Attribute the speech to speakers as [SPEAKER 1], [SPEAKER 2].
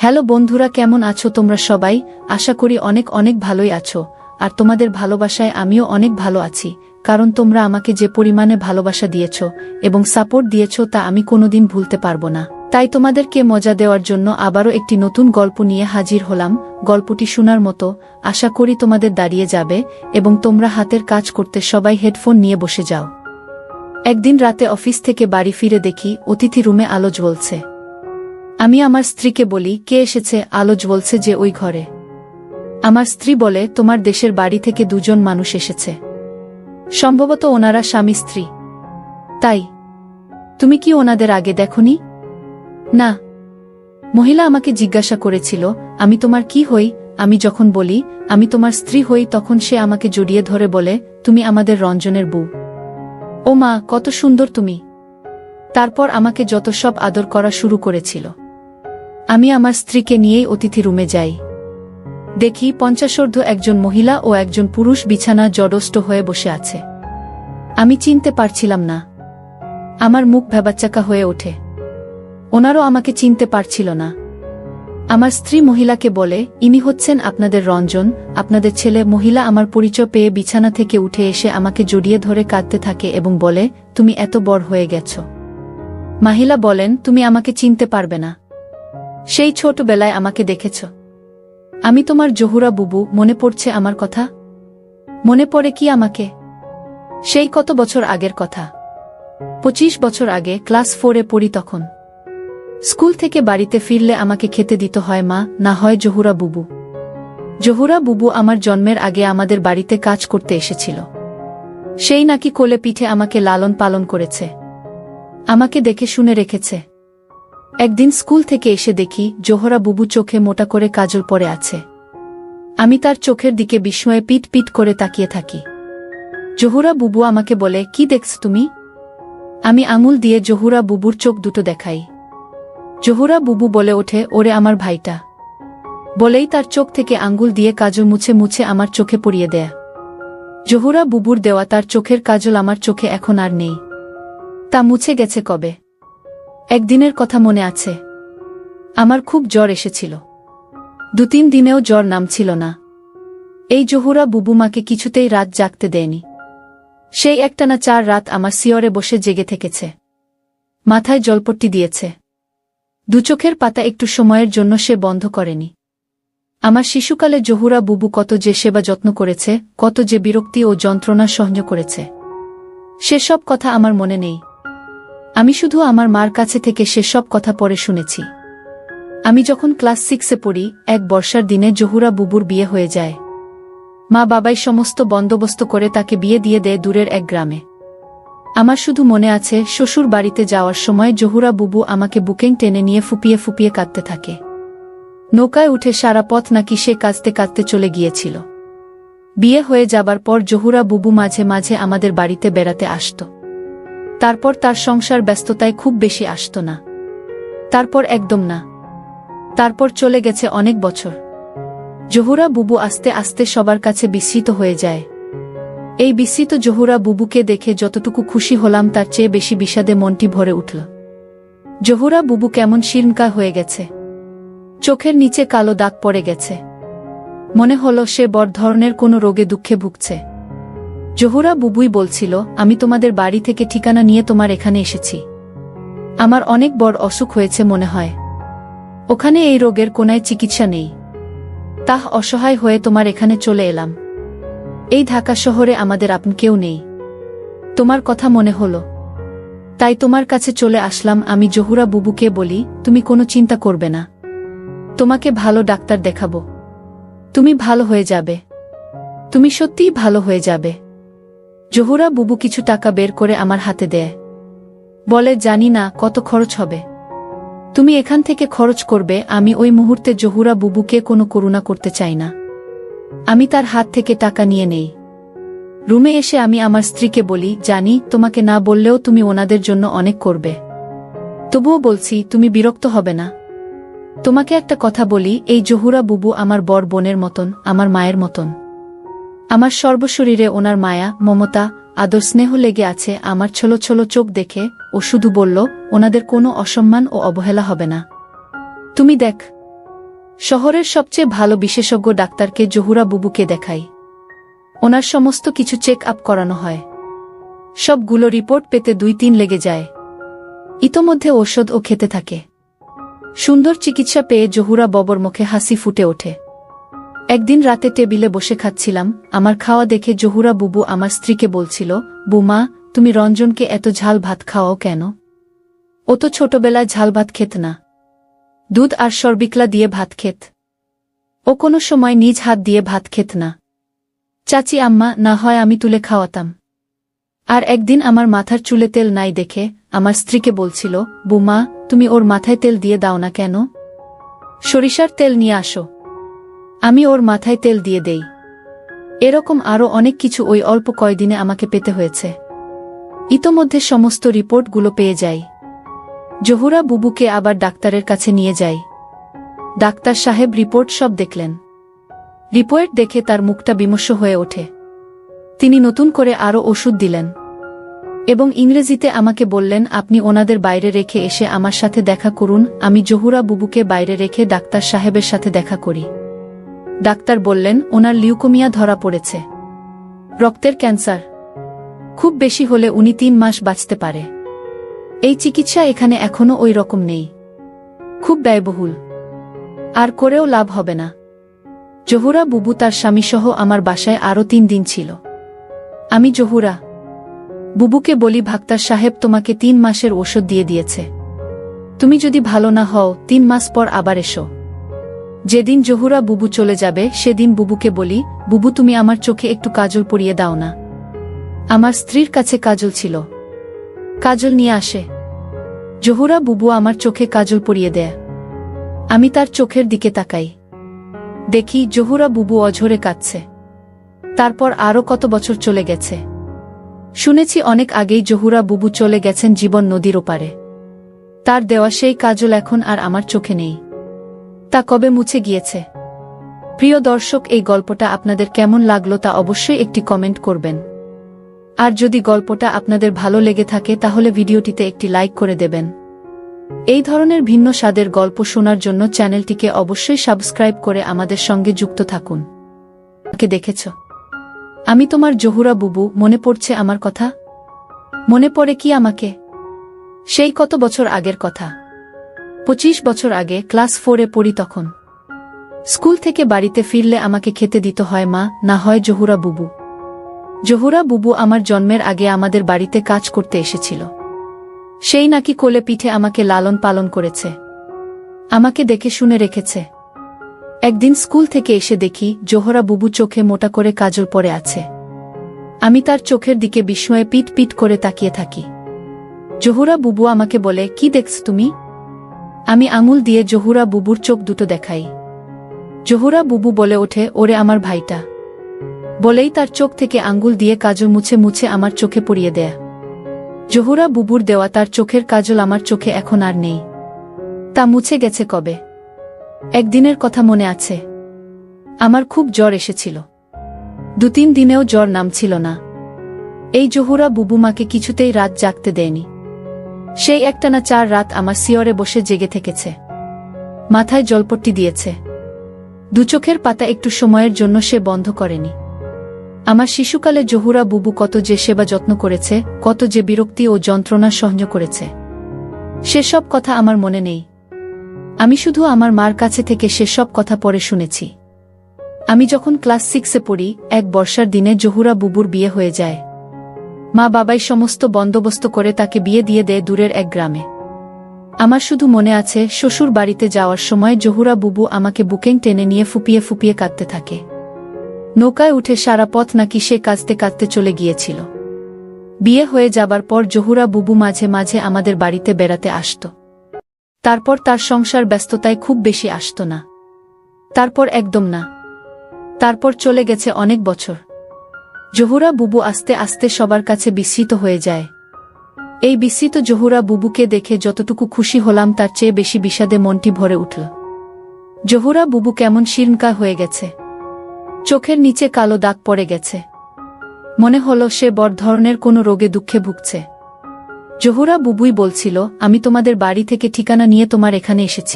[SPEAKER 1] Hello বন্ধুরা, কেমন আছো তোমরা সবাই? আশা করি অনেক অনেক ভালোই আছো। আর তোমাদের ভালোবাসায় আমিও অনেক ভালো আছি, কারণ তোমরা আমাকে যে পরিমাণে ভালোবাসা দিয়েছ এবং সাপোর্ট দিয়েছ তা আমি কোনোদিন ভুলতে পারবো না। তাই তোমাদেরকে মজা দেওয়ার জন্য আবারও একটি নতুন গল্প নিয়ে হাজির হলাম। গল্পটি শোনার মতো, আশা করি তোমাদের দাঁড়িয়ে যাবে এবং তোমরা হাতের কাজ করতে সবাই হেডফোন নিয়ে বসে যাও। একদিন রাতে অফিস থেকে বাড়ি ফিরে দেখি অতিথি রুমে আলো জ্বলছে। আমি আমার স্ত্রীকে বলি, কে এসেছে? আলো জ্বলছে যে ওই ঘরে। আমার স্ত্রী বলে, তোমার দেশের বাড়ি থেকে দুজন মানুষ এসেছে, সম্ভবত ওনারা স্বামী স্ত্রী। তাই তুমি কি ওনাদের আগে দেখনি? না। মহিলা আমাকে জিজ্ঞাসা করেছিল, আমি তোমার কি হই? আমি যখন বলি আমি তোমার স্ত্রী হই, তখন সে আমাকে জড়িয়ে ধরে বলে, তুমি আমাদের রঞ্জনের বউ। ও মা, কত সুন্দর তুমি! তারপর আমাকে যত সব আদর করা শুরু করেছিল। আমি আমার স্ত্রীকে নিয়েই অতিথি রুমে যাই। দেখি 50 একজন মহিলা ও একজন পুরুষ বিছানা জড়স্থ হয়ে বসে আছে। আমি চিনতে পারছিলাম না। আমার মুখ ভ্যাবাচ্চাকা হয়ে ওঠে। ওনারও আমাকে চিনতে পারছিল না। আমার স্ত্রী মহিলাকে বলে, ইনি হচ্ছেন আপনাদের রঞ্জন, আপনাদের ছেলে। মহিলা আমার পরিচয় পেয়ে বিছানা থেকে উঠে এসে আমাকে জড়িয়ে ধরে কাঁদতে থাকে এবং বলে, তুমি এত বড় হয়ে গেছ। মহিলা বলেন, তুমি আমাকে চিনতে পারবে না। সেই ছোটবেলায় আমাকে দেখেছ। আমি তোমার জহুরা বুবু। মনে পড়ছে আমার কথা? মনে পড়ে কি আমাকে? সেই কত বছর আগের কথা। 25 বছর আগে, ক্লাস 4-এ পড়ি তখন। স্কুল থেকে বাড়িতে ফিরলে আমাকে খেতে দিত হয় মা, না হয় জহুরা বুবু। জহুরা বুবু আমার জন্মের আগে আমাদের বাড়িতে কাজ করতে এসেছিল। সেই নাকি কোলে পিঠে আমাকে লালন পালন করেছে, আমাকে দেখে শুনে রেখেছে। একদিন স্কুল থেকে এসে দেখি জহুরা বুবু চোখে মোটা করে কাজল পরে আছে। আমি তার চোখের দিকে বিস্ময়ে পিট পিট করে তাকিয়ে থাকি। জহুরা বুবু আমাকে বলে, কি দেখছ তুমি? আমি আঙুল দিয়ে জহুরা বুবুর চোখ দুটো দেখাই। জহুরা বুবু বলে ওঠে, ওরে আমার ভাইটা। বলেই তার চোখ থেকে আঙ্গুল দিয়ে কাজল মুছে মুছে আমার চোখে পরিয়ে দেয়। জহুরা বুবুর দেওয়া তার চোখের কাজল আমার চোখে এখন আর নেই। তা মুছে গেছে কবে। একদিনের কথা মনে আছে। আমার খুব জ্বর এসেছিল। 2-3 দিনেও জ্বর নামছিল না। এই জহুরা বুবু মাকে কিছুতেই রাত জাগতে দেয়নি। সেই একটানা 4 রাত আমার সিয়রে বসে জেগে থেকেছে। মাথায় জলপট্টি দিয়েছে। 2 চোখের পাতা একটু সময়ের জন্য সে বন্ধ করেনি। আমার শিশুকালে জহুরা বুবু কত যে সেবা যত্ন করেছে, কত যে বিরক্তি ও যন্ত্রণা সহ্য করেছে, সেসব কথা আমার মনে নেই। আমি শুধু আমার মার কাছে থেকে সেসব কথা পরে শুনেছি। আমি যখন ক্লাস 6-এ পড়ি, এক বর্ষার দিনে জহুরা বুবুর বিয়ে হয়ে যায়। মা বাবাই সমস্ত বন্দোবস্ত করে তাকে বিয়ে দিয়ে দেয় দূরের এক গ্রামে। আমার শুধু মনে আছে, শ্বশুর বাড়িতে যাওয়ার সময় জহুরা বুবু আমাকে বুকেং টেনে নিয়ে ফুপিয়ে ফুপিয়ে কাঁদতে থাকে। নৌকায় উঠে সারা পথ নাকি সে কাঁদতে কাঁদতে চলে গিয়েছিল। বিয়ে হয়ে যাবার পর জহুরা বুবু মাঝে মাঝে আমাদের বাড়িতে বেড়াতে আসত। তারপর তার সংসার ব্যস্ততায় খুব বেশি আসত না। তারপর একদম না। তারপর চলে গেছে অনেক বছর। জহুরা বুবু আস্তে আস্তে সবার কাছে বিস্মৃত হয়ে যায়। এই বিস্মৃত জহুরা বুবুকে দেখে যতটুকু খুশি হলাম তার চেয়ে বেশি বিষাদে মনটি ভরে উঠল। জহুরা বুবু কেমন শীর্ণকায় হয়ে গেছে। চোখের নিচে কালো দাগ পড়ে গেছে। মনে হলো সে বড় ধরনের কোনো রোগে দুঃখে ভুগছে। জহুরা বুবুই বলছিল, আমি তোমাদের বাড়ি থেকে ঠিকানা নিয়ে তোমার এখানে এসেছি। আমার অনেক বড় অসুখ হয়েছে মনে হয়। ওখানে এই রোগের কোনায় চিকিৎসা নেই। তাহ অসহায় হয়ে তোমার এখানে চলে এলাম। এই ঢাকা শহরে আমাদের আপন কেউ নেই। তোমার কথা মনে হলো, তাই তোমার কাছে চলে আসলাম। আমি জহুরা বুবুকে বলি, তুমি কোনো চিন্তা করবে না। তোমাকে ভালো ডাক্তার দেখাবো। তুমি ভালো হয়ে যাবে। তুমি সত্যিই ভালো হয়ে যাবে। জহুরা বুবু কিছু টাকা বের করে আমার হাতে দেয়। বলে, জানি না কত খরচ হবে। তুমি এখান থেকে খরচ করবে। আমি ওই মুহূর্তে জহুরা বুবুকে কোনো করুণা করতে চাই না। আমি তার হাত থেকে টাকা নিয়ে নেই। রুমে এসে আমি আমার স্ত্রীকে বলি, জানি তোমাকে না বললেও তুমি ওনাদের জন্য অনেক করবে। তবুও বলছি, তুমি বিরক্ত হবে না। তোমাকে একটা কথা বলি, এই জহুরা বুবু আমার বড় বোনের মতন, আমার মায়ের মতন। আমার সর্বশরীরে ওনার মায়া, মমতা, আদর স্নেহ লেগে আছে। আমার ছলো ছলো চোখ দেখে ও শুধু বলল, ওনাদের কোনো অসম্মান ও অবহেলা হবে না। তুমি দেখ, শহরের সবচেয়ে ভালো বিশেষজ্ঞ ডাক্তারকে জহুরা বুবুকে দেখাই। ওনার সমস্ত কিছু চেক আপ করানো হয়। সবগুলো রিপোর্ট পেতে 2-3 লেগে যায়। ইতোমধ্যে ঔষধও খেতে থাকে। সুন্দর চিকিৎসা পেয়ে জহুরা ববর মুখে হাসি ফুটে ওঠে। একদিন রাতে টেবিলে বসে খাচ্ছিলাম, আমার খাওয়া দেখে জহুরা বুবু আমার স্ত্রীকে বলছিল, বুমা, তুমি রঞ্জনকে এত ঝাল ভাত খাওয়াও কেন? ও তো ছোটবেলায় ঝাল ভাত খেত না, দুধ আর সরবিকলা দিয়ে ভাত খেত। ও কোনো সময় নিজ হাত দিয়ে ভাত খেত না। চাচি আম্মা না হয় আমি তুলে খাওয়াতাম। আর একদিন আমার মাথার চুলে তেল নাই দেখে আমার স্ত্রীকে বলছিল, বুমা, তুমি ওর মাথায় তেল দিয়ে দাও না কেন? সরিষার তেল নিয়ে আসো। আমি ওর মাথায় তেল দিয়ে দেই। এরকম আরও অনেক কিছু ওই অল্প কয়দিনে আমাকে পেতে হয়েছে। ইতোমধ্যে সমস্ত রিপোর্টগুলো পেয়ে যাই। জহুরা বুবুকে আবার ডাক্তারের কাছে নিয়ে যাই। ডাক্তার সাহেব রিপোর্ট সব দেখলেন। রিপোর্ট দেখে তার মুখটা বিমর্ষ হয়ে ওঠে। তিনি নতুন করে আরও ওষুধ দিলেন এবং ইংরেজিতে আমাকে বললেন, আপনি ওনাদের বাইরে রেখে এসে আমার সাথে দেখা করুন। আমি জহুরা বুবুকে বাইরে রেখে ডাক্তার সাহেবের সাথে দেখা করি। ডাক্তার বললেন, ওনার লিউকোমিয়া ধরা পড়েছে, রক্তের ক্যান্সার। খুব বেশি হলে উনি 3 মাস বাঁচতে পারে। এই চিকিৎসা এখানে এখনো ওই রকম নেই, খুব ব্যয়বহুল, আর করেও লাভ হবে না। জহুরা বুবু তার স্বামীসহ আমার বাসায় আরও 3 দিন ছিল। আমি জহুরা বুবুকে বলি, ডাক্তার সাহেব তোমাকে 3 মাসের ওষুধ দিয়ে দিয়েছে। তুমি যদি ভালো না হও 3 মাস পর আবার এসো। যেদিন জহুরা বুবু চলে যাবে সেদিন বুবুকে বলি, বুবু তুমি আমার চোখে একটু কাজল পরিয়ে দাও না। আমার স্ত্রীর কাছে কাজল ছিল, কাজল নিয়ে আসে। জহুরা বুবু আমার চোখে কাজল পরিয়ে দেয়। আমি তার চোখের দিকে তাকাই, দেখি জহুরা বুবু অঝরে কাঁদছে। তারপর আরও কত বছর চলে গেছে। শুনেছি অনেক আগেই জহুরা বুবু চলে গেছেন জীবন নদীর ওপারে। তার দেওয়া সেই কাজল এখন আর আমার চোখে নেই। তা কবে মুছে গিয়েছে। প্রিয় দর্শক, এই গল্পটা আপনাদের কেমন লাগলো তা অবশ্যই একটি কমেন্ট করবেন। আর যদি গল্পটা আপনাদের ভালো লেগে থাকে তাহলে ভিডিওটিতে একটি লাইক করে দেবেন। এই ধরনের ভিন্ন স্বাদের গল্প শোনার জন্য চ্যানেলটিকে অবশ্যই সাবস্ক্রাইব করে আমাদের সঙ্গে যুক্ত থাকুন। আমাকে দেখেছ? আমি তোমার জহুরা বুবু। মনে পড়ছে আমার কথা? মনে পড়ে কি আমাকে? সেই কত বছর আগের কথা, 25 বছর আগে, ক্লাস 4-এ পড়ি তখন। স্কুল থেকে বাড়িতে ফিরলে আমাকে খেতে দিত হয় মা, না হয় জহুরা বুবু। জহুরা বুবু আমার জন্মের আগে আমাদের বাড়িতে কাজ করতে এসেছিল। সেই নাকি কোলে পিঠে আমাকে লালন পালন করেছে, আমাকে দেখে শুনে রেখেছে। একদিন স্কুল থেকে এসে দেখি জহুরা বুবু চোখে মোটা করে কাজল পরে আছে। আমি তার চোখের দিকে বিস্ময়ে পিট পিট করে তাকিয়ে থাকি। জহুরা বুবু আমাকে বলে, কি দেখছ তুমি? আমি আঙুল দিয়ে জহুরা বুবুর চোখ দুটো দেখাই। জহুরা বুবু বলে ওঠে, ওরে আমার ভাইটা। বলেই তার চোখ থেকে আঙ্গুল দিয়ে কাজল মুছে মুছে আমার চোখে পরিয়ে দেয়। জহুরা বুবুর দেওয়া তার চোখের কাজল আমার চোখে এখন আর নেই। তা মুছে গেছে কবে। একদিনের কথা মনে আছে, আমার খুব জ্বর এসেছিল। 2-3 দিনেও জ্বর নামছিল না। এই জহুরা বুবু মাকে কিছুতেই রাত জাগতে দেয়নি। সেই একটানা 4 রাত আমার সিয়রে বসে জেগে থেকেছে। মাথায় জলপট্টি দিয়েছে। 2 চোখের পাতা একটু সময়ের জন্য সে বন্ধ করেনি। আমার শিশুকালে জহুরা বুবু কত যে সেবা যত্ন করেছে, কত যে বিরক্তি ও যন্ত্রণা সহ্য করেছে, সেসব কথা আমার মনে নেই। আমি শুধু আমার মার কাছে থেকে সেসব কথা পরে শুনেছি। আমি যখন ক্লাস 6-এ পড়ি, এক বর্ষার দিনে জহুরা বুবুর বিয়ে হয়ে যায়। মা বাবাই সমস্ত বন্দোবস্ত করে তাকে বিয়ে দিয়ে দেয় দূরের এক গ্রামে। আমার শুধু মনে আছে শ্বশুর বাড়িতে যাওয়ার সময় জহুরা বুবু আমাকে বুকেং টেনে নিয়ে ফুপিয়ে ফুপিয়ে কাঁদতে থাকে। নৌকায় উঠে সারা পথ নাকি সে কাঁদতে কাঁদতে চলে গিয়েছিল। বিয়ে হয়ে যাবার পর জহুরা বুবু মাঝে মাঝে আমাদের বাড়িতে বেড়াতে আসত। তারপর তার সংসার ব্যস্ততায় খুব বেশি আসত না। তারপর একদম না। তারপর চলে গেছে অনেক বছর। জহুরা বুবু আস্তে আস্তে সবার কাছে বিস্মৃত হয়ে যায়। এই বিস্মৃত জহুরা বুবুকে দেখে যতটুকু খুশি হলাম তার চেয়ে বেশি বিষাদে মনটি ভরে উঠল। জহুরা বুবু কেমন শীর্ণকা হয়ে গেছে। চোখের নিচে কালো দাগ পড়ে গেছে। মনে হলো সে বড় ধরনের কোনো রোগে দুঃখে ভুগছে। জহুরা বুবুই বলছিল, আমি তোমাদের বাড়ি থেকে ঠিকানা নিয়ে তোমার এখানে এসেছি।